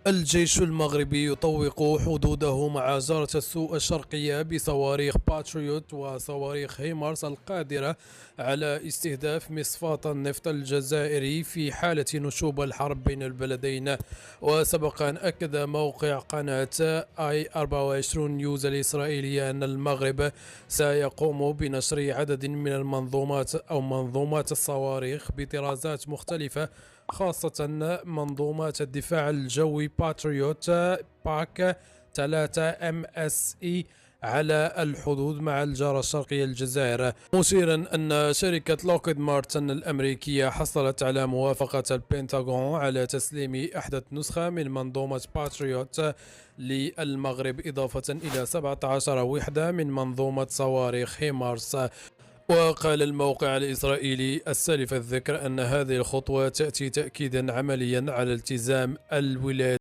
الجيش المغربي يطوق حدوده مع جارة السوء الشرقية بصواريخ باتريوت وصواريخ هيمارس القادرة على استهداف مصفاة النفط الجزائري في حالة نشوب الحرب بين البلدين. وسبق أن أكد موقع قناة اي 24 نيوز الإسرائيلية أن المغرب سيقوم بنشر عدد من المنظومات أو منظومات الصواريخ بطرازات مختلفة، خاصة منظومات الدفاع الجوي باتريوت باك 3 ام اس اي على الحدود مع الجارة الشرقية الجزائر، مشيرا أن شركة لوكيد مارتن الأمريكية حصلت على موافقة البنتاغون على تسليم أحدث نسخة من منظومة باتريوت للمغرب، إضافة إلى 17 وحدة من منظومة صواريخ هيمارس. وقال الموقع الإسرائيلي السالف الذكر أن هذه الخطوة تأتي تأكيدا عمليا على التزام الولايات